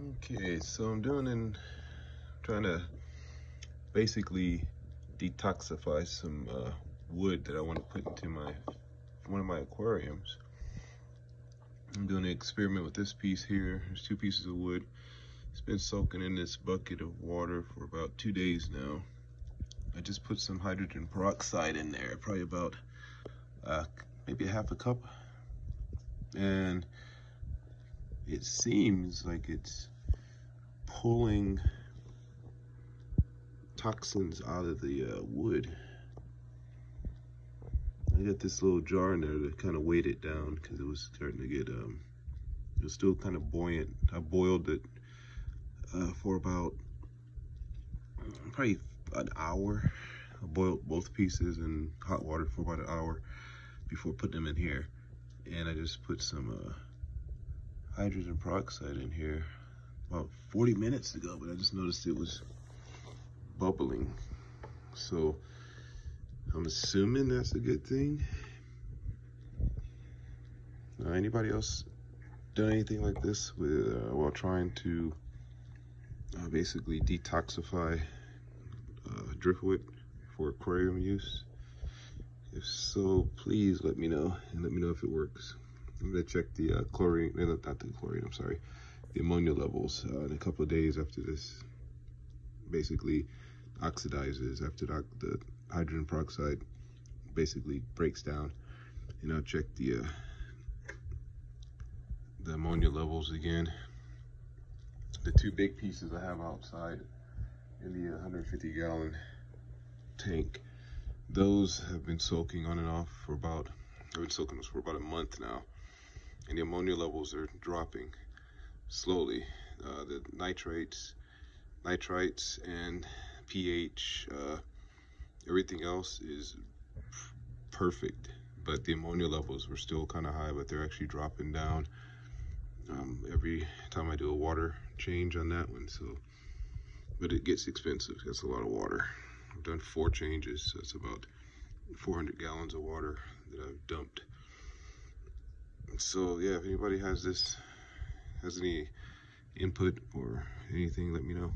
Okay, so trying to basically detoxify some wood that I want to put into one of my aquariums. I'm doing an experiment with this piece here. There's 2 pieces of wood. It's been soaking in this bucket of water for about 2 days now. I just put some hydrogen peroxide in there, probably about maybe a half a cup, and it seems like it's pulling toxins out of the wood. I got this little jar in there to kind of weight it down because it was starting to get it was still kind of buoyant. I boiled it for about probably an hour. I boiled both pieces in hot water for about an hour before putting them in here, and I just put some hydrogen peroxide in here about 40 minutes ago, but I just noticed it was bubbling. So I'm assuming that's a good thing. Anybody else done anything like this with while trying to basically detoxify driftwood for aquarium use? If so, please let me know, and let me know if it works. I'm gonna check the chlorine, not the chlorine, I'm sorry, the ammonia levels in a couple of days after this basically oxidizes, after the hydrogen peroxide basically breaks down, and I'll check the ammonia levels again. The 2 big pieces I have outside in the 150-gallon tank, those have been soaking on and off for about, I've been soaking those for about a month now, and the ammonia levels are dropping slowly. The nitrites, and pH, everything else is perfect, but the ammonia levels were still kind of high, but they're actually dropping down every time I do a water change on that one. So, but it gets expensive. That's a lot of water. I've done 4 changes, so it's about 400 gallons of water that I've dumped. So yeah, if anybody has any input or anything, let me know.